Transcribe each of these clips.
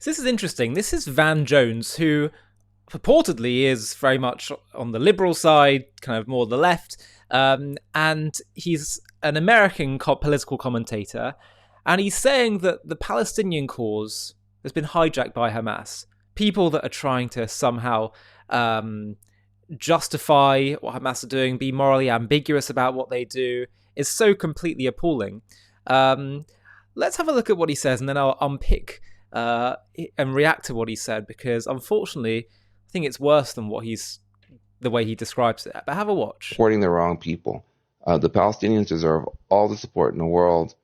So this is interesting. This is Van Jones, who purportedly is very much on the liberal side, kind of more the left, and he's an American political commentator, and he's saying that the Palestinian cause has been hijacked by Hamas. People that are trying to somehow justify what Hamas are doing, be morally ambiguous about what they do, is so completely appalling. Let's have a look at what he says, and then I'll unpick and react to what he said, because unfortunately, I think it's worse than the way he describes it. But have a watch. Supporting the wrong people. The Palestinians deserve all the support in the world.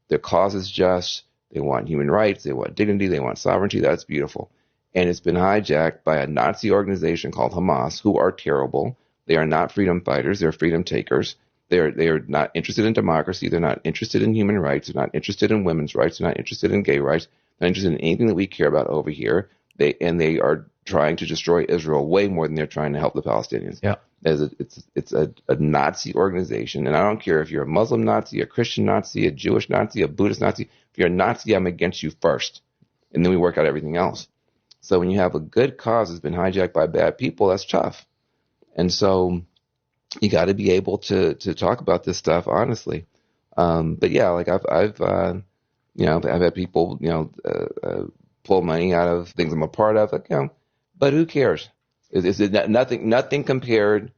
Their cause is just. They want human rights. They want dignity. They want sovereignty. That's beautiful. And it's been hijacked by a Nazi organization called Hamas, who are terrible. They are not freedom fighters. They're freedom takers. They are not interested in democracy. They're not interested in human rights. They're not interested in women's rights. They're not interested in gay rights. They're not interested in anything that we care about over here. They are trying to destroy Israel way more than they're trying to help the Palestinians. Yeah. It's a Nazi organization. And I don't care if you're a Muslim Nazi, a Christian Nazi, a Jewish Nazi, a Buddhist Nazi. If you're a Nazi, I'm against you first. And then we work out everything else. So when you have a good cause that's been hijacked by bad people, that's tough. And so you got to be able to talk about this stuff honestly. But yeah, like I've had people, pull money out of things I'm a part of, like, but who cares? It's nothing compared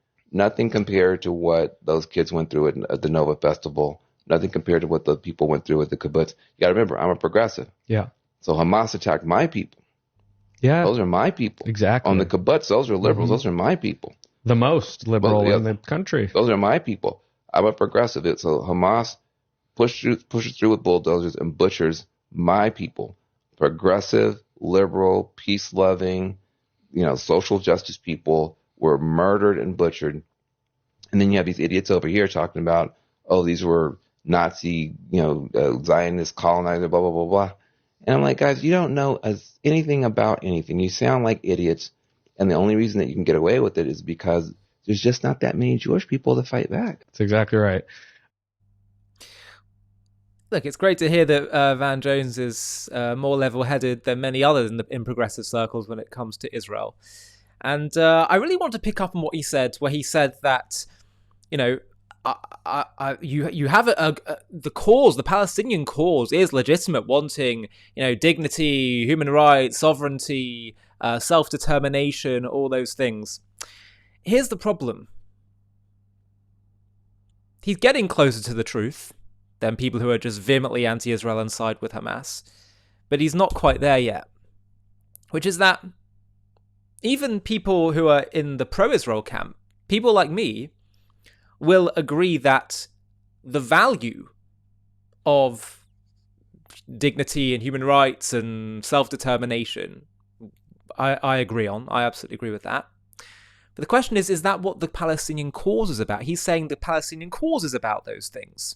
to what those kids went through at the Nova Festival. Nothing compared to what the people went through at the kibbutz. You got to remember, I'm a progressive. Yeah. So Hamas attacked my people. Yeah. Those are my people. Exactly. On the kibbutz, those are liberals. Those are my people. The most liberal in the country. Those are my people. I'm a progressive. So Hamas pushes through with bulldozers and butchers my people. Progressive, liberal, peace-loving, social justice people were murdered and butchered. And then you have these idiots over here talking about, oh, these were Nazi, Zionist colonizer, blah, blah, blah, blah. And I'm like, guys, you don't know anything about anything. You sound like idiots. And the only reason that you can get away with it is because there's just not that many Jewish people to fight back. That's exactly right. Look, it's great to hear that Van Jones is more level-headed than many others in progressive circles when it comes to Israel. And I really want to pick up on what he said, where he said that, you have the cause, the Palestinian cause is legitimate, wanting, dignity, human rights, sovereignty, self-determination, all those things. Here's the problem. He's getting closer to the truth than people who are just vehemently anti-Israel and side with Hamas. But he's not quite there yet. Which is that even people who are in the pro-Israel camp, people like me, will agree that the value of dignity and human rights and self-determination, I agree on. I absolutely agree with that. But the question is that what the Palestinian cause is about? He's saying the Palestinian cause is about those things.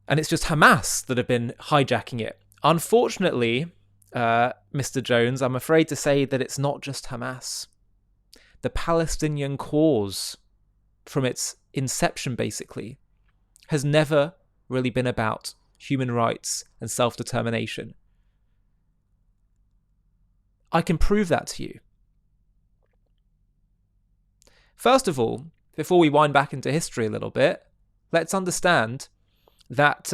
And it's just Hamas that have been hijacking it. Unfortunately, Mr. Jones, I'm afraid to say that it's not just Hamas. The Palestinian cause, from its inception basically, has never really been about human rights and self-determination. I can prove that to you. First of all, before we wind back into history a little bit, let's understand that,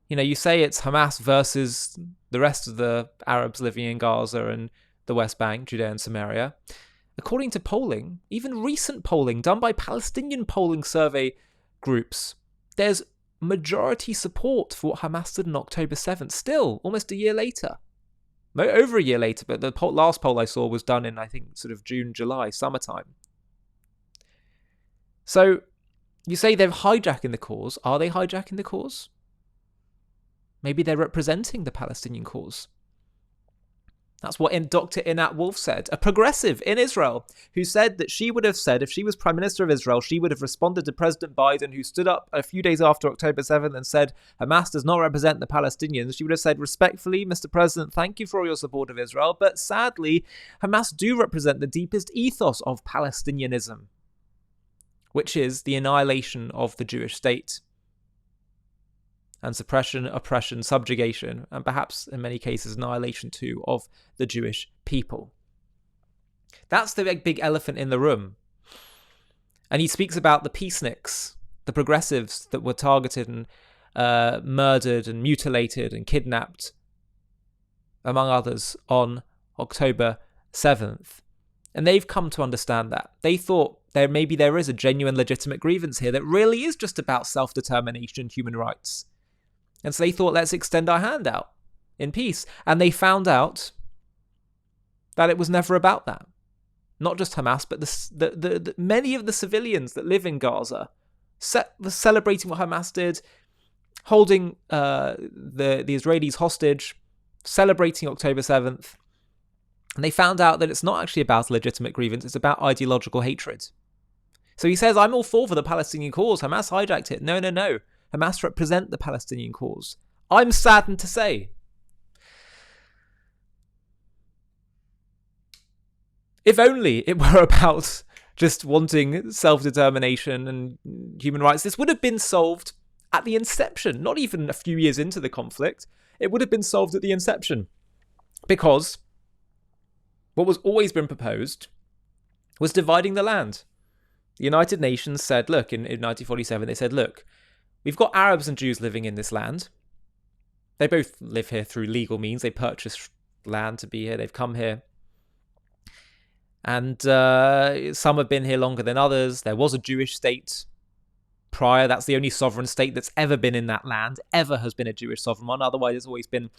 you say it's Hamas versus the rest of the Arabs living in Gaza and the West Bank, Judea and Samaria. According to polling, even recent polling done by Palestinian polling survey groups, there's majority support for what Hamas did on October 7th, still almost a year later. Over a year later, but the last poll I saw was done in, I think, sort of June, July, summertime. So, you say they're hijacking the cause. Are they hijacking the cause? Maybe they're representing the Palestinian cause. That's what Dr. Inat Wolf said, a progressive in Israel, who said that she would have said, if she was Prime Minister of Israel, she would have responded to President Biden, who stood up a few days after October 7th and said, Hamas does not represent the Palestinians. She would have said, respectfully, Mr. President, thank you for all your support of Israel, but sadly, Hamas do represent the deepest ethos of Palestinianism, which is the annihilation of the Jewish state. and suppression, oppression, subjugation, and perhaps in many cases annihilation too of the Jewish people. That's the big elephant in the room. And he speaks about the peaceniks, the progressives that were targeted and murdered and mutilated and kidnapped, among others, on October 7th. And they've come to understand that. They thought maybe there is a genuine legitimate grievance here that really is just about self-determination and human rights. And so they thought, let's extend our hand out in peace. And they found out that it was never about that. Not just Hamas, but the many of the civilians that live in Gaza were celebrating what Hamas did, holding the Israelis hostage, celebrating October 7th. And they found out that it's not actually about a legitimate grievance, it's about ideological hatred. So he says, I'm all for the Palestinian cause. Hamas hijacked it. No. Hamas represent the Palestinian cause. I'm saddened to say. If only it were about just wanting self-determination and human rights, this would have been solved at the inception, not even a few years into the conflict. It would have been solved at the inception. Because what was always been proposed was dividing the land. The United Nations said, look, in 1947, they said, look, we've got Arabs and Jews living in this land. They both live here through legal means. They purchased land to be here. They've come here. And some have been here longer than others. There was a Jewish state prior. That's the only sovereign state that's ever been in that land, ever has been a Jewish sovereign one. Otherwise, it's always been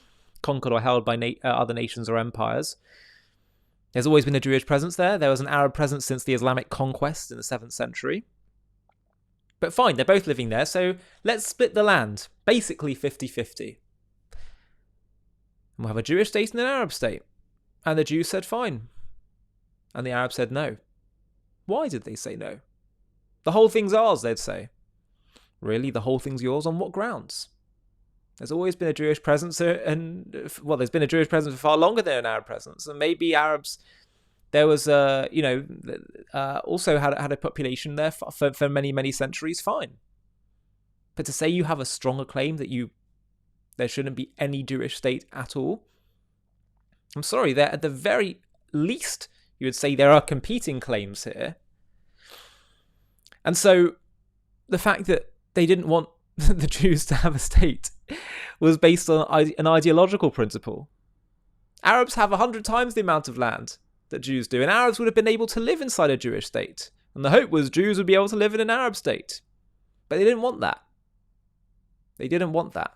conquered or held by other nations or empires. There's always been a Jewish presence there. There was an Arab presence since the Islamic conquest in the 7th century. But fine, they're both living there, so let's split the land. Basically 50-50. And we'll have a Jewish state and an Arab state. And the Jews said fine. And the Arabs said no. Why did they say no? The whole thing's ours, they'd say. Really? The whole thing's yours? On what grounds? There's always been a Jewish presence, and well, there's been a Jewish presence for far longer than an Arab presence. And maybe Arabs, there was, also had a population there for many, many centuries, fine. But to say you have a stronger claim that there shouldn't be any Jewish state at all, I'm sorry, there at the very least, you would say there are competing claims here. And so the fact that they didn't want the Jews to have a state was based on an ideological principle. Arabs have 100 times the amount of land that Jews do, and Arabs would have been able to live inside a Jewish state. And the hope was Jews would be able to live in an Arab state. But they didn't want that. They didn't want that.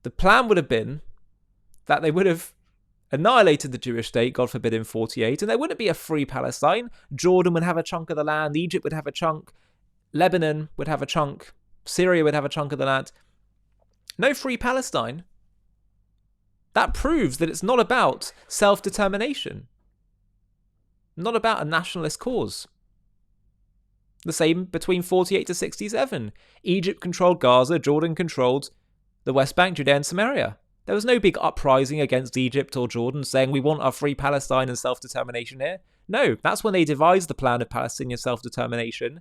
The plan would have been that they would have annihilated the Jewish state, God forbid, in 48, and there wouldn't be a free Palestine. Jordan would have a chunk of the land, Egypt would have a chunk, Lebanon would have a chunk, Syria would have a chunk of the land. No free Palestine. That proves that it's not about self-determination. Not about a nationalist cause. The same between 48 to 67. Egypt controlled Gaza, Jordan controlled the West Bank, Judea and Samaria. There was no big uprising against Egypt or Jordan saying we want our free Palestine and self-determination here. No, that's when they devised the plan of Palestinian self-determination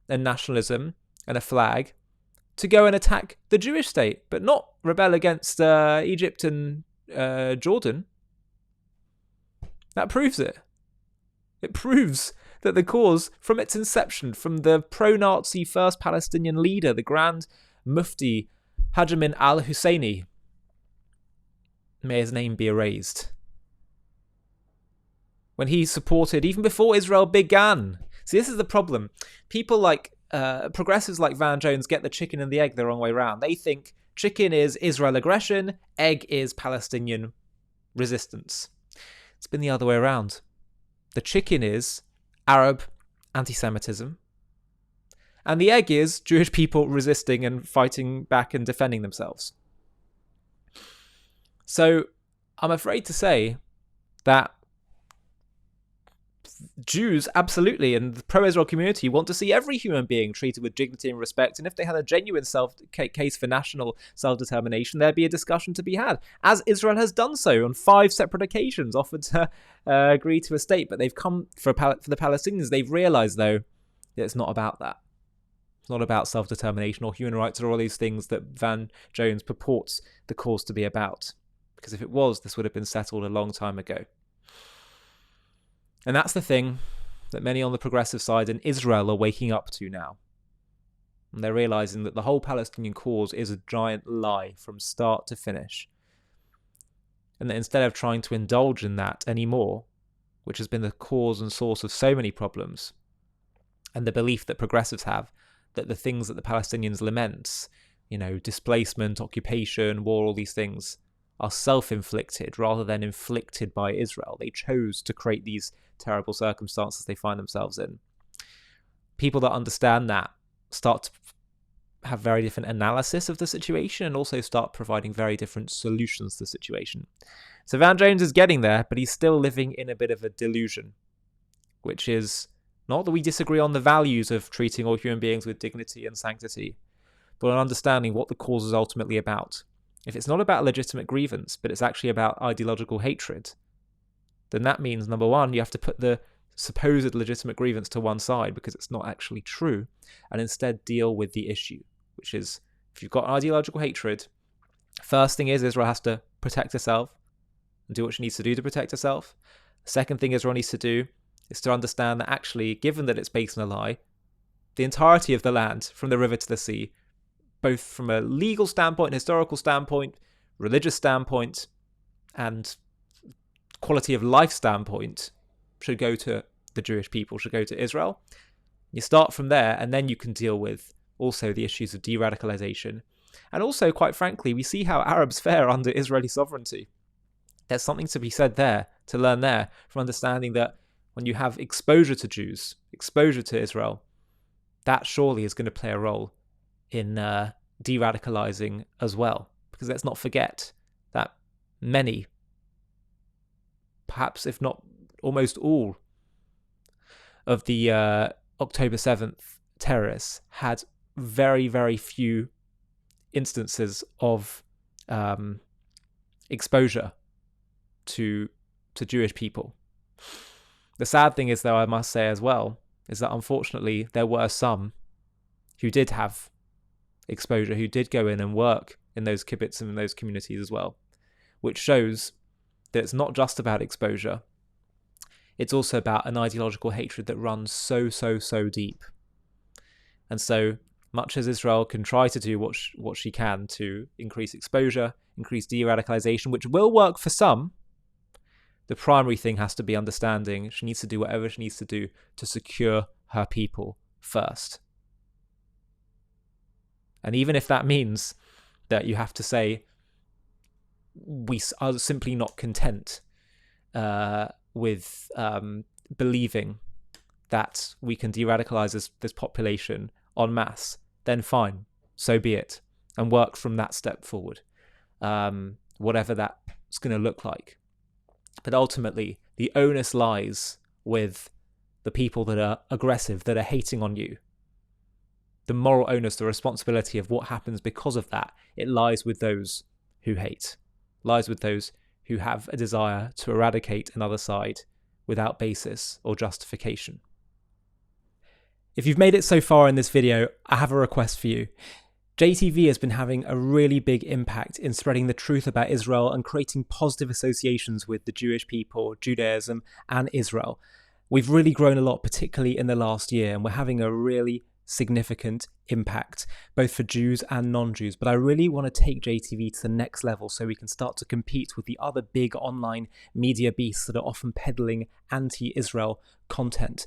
and nationalism and a flag to go and attack the Jewish state, but not rebel against Egypt and Jordan. That proves it. It proves that the cause, from its inception, from the pro-Nazi first Palestinian leader, the Grand Mufti Hajamin al-Husseini, may his name be erased, when he supported, even before Israel began. See, this is the problem. People like, progressives like Van Jones get the chicken and the egg the wrong way around. They think chicken is Israel aggression, egg is Palestinian resistance. It's been the other way around. The chicken is Arab anti-Semitism, and the egg is Jewish people resisting and fighting back and defending themselves. So I'm afraid to say that Jews absolutely, and the pro-Israel community, want to see every human being treated with dignity and respect, and if they had a genuine case for national self-determination, there'd be a discussion to be had, as Israel has done so on 5 separate occasions, offered to agree to a state, but they've come for the Palestinians. They've realised, though, that it's not about that. It's not about self-determination or human rights or all these things that Van Jones purports the cause to be about. Because if it was, this would have been settled a long time ago. And that's the thing that many on the progressive side in Israel are waking up to now. And they're realizing that the whole Palestinian cause is a giant lie from start to finish. And that instead of trying to indulge in that anymore, which has been the cause and source of so many problems, and the belief that progressives have that the things that the Palestinians lament, displacement, occupation, war, all these things, are self-inflicted rather than inflicted by Israel. They chose to create these terrible circumstances they find themselves in. People that understand that start to have very different analysis of the situation and also start providing very different solutions to the situation. So Van Jones is getting there, but he's still living in a bit of a delusion, which is not that we disagree on the values of treating all human beings with dignity and sanctity, but on understanding what the cause is ultimately about. If it's not about legitimate grievance, but it's actually about ideological hatred, then that means, number one, you have to put the supposed legitimate grievance to one side because it's not actually true, and instead deal with the issue, which is, if you've got ideological hatred, first thing is Israel has to protect herself and do what she needs to do to protect herself. The second thing Israel needs to do is to understand that actually, given that it's based on a lie, the entirety of the land, from the river to the sea, both from a legal standpoint, historical standpoint, religious standpoint, and quality of life standpoint, should go to the Jewish people, should go to Israel. You start from there, and then you can deal with also the issues of de-radicalization. And also, quite frankly, we see how Arabs fare under Israeli sovereignty. There's something to be said there, to learn there, from understanding that when you have exposure to Jews, exposure to Israel, that surely is going to play a role in de-radicalizing as well. Because let's not forget that many, perhaps if not almost all, of the October 7th terrorists had very, very few instances of exposure to Jewish people. The sad thing is, though, I must say as well, is that unfortunately there were some who did have exposure, who did go in and work in those kibbutz and in those communities as well, which shows that it's not just about exposure. It's also about an ideological hatred that runs so deep. And so much as Israel can try to do what she can to increase exposure, increase de-radicalization, which will work for some, the primary thing has to be understanding she needs to do whatever she needs to do to secure her people first. And even if that means that you have to say, we are simply not content with believing that we can de-radicalize this population en masse, then fine, so be it, and work from that step forward, whatever that's going to look like. But ultimately, the onus lies with the people that are aggressive, that are hating on you. The moral onus, the responsibility of what happens because of that, it lies with those who hate, lies with those who have a desire to eradicate another side without basis or justification. If you've made it so far in this video, I have a request for you. JTV has been having a really big impact in spreading the truth about Israel and creating positive associations with the Jewish people, Judaism, and Israel. We've really grown a lot, particularly in the last year, and we're having a really significant impact, both for Jews and non-Jews. But I really want to take JTV to the next level so we can start to compete with the other big online media beasts that are often peddling anti-Israel content.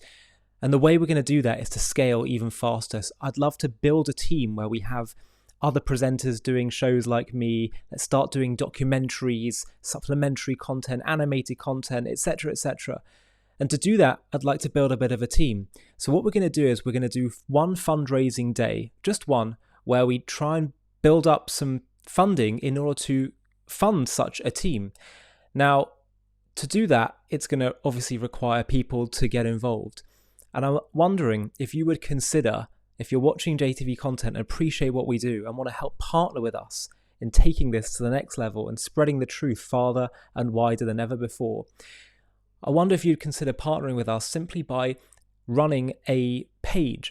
And the way we're going to do that is to scale even faster. So I'd love to build a team where we have other presenters doing shows like me, let's start doing documentaries, supplementary content, animated content, etc., etc. And to do that, I'd like to build a bit of a team. So what we're going to do is we're going to do one fundraising day, just one, where we try and build up some funding in order to fund such a team. Now, to do that, it's going to obviously require people to get involved. And I'm wondering if you would consider, if you're watching JTV content and appreciate what we do and want to help partner with us in taking this to the next level and spreading the truth farther and wider than ever before, I wonder if you'd consider partnering with us simply by running a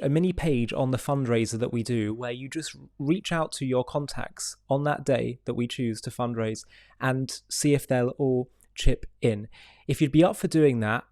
mini page on the fundraiser that we do, where you just reach out to your contacts on that day that we choose to fundraise and see if they'll all chip in. If you'd be up for doing that,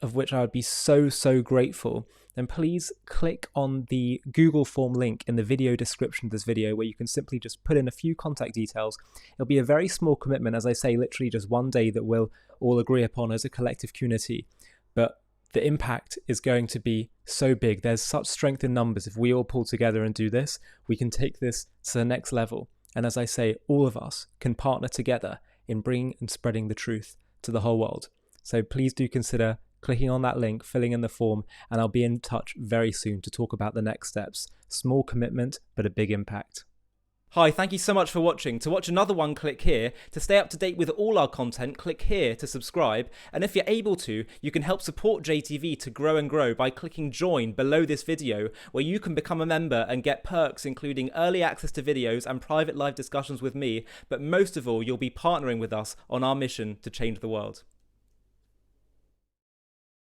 of which I would be so grateful, then please click on the Google form link in the video description of this video, where you can simply just put in a few contact details. It'll be a very small commitment, as I say, literally just one day that we'll all agree upon as a collective community. But the impact is going to be so big. There's such strength in numbers. If we all pull together and do this, we can take this to the next level. And as I say, all of us can partner together in bringing and spreading the truth to the whole world. So please do consider clicking on that link, filling in the form, and I'll be in touch very soon to talk about the next steps. Small commitment, but a big impact. Hi, thank you so much for watching. To watch another one, click here. To stay up to date with all our content, click here to subscribe. And if you're able to, you can help support JTV to grow and grow by clicking join below this video, where you can become a member and get perks including early access to videos and private live discussions with me. But most of all, you'll be partnering with us on our mission to change the world.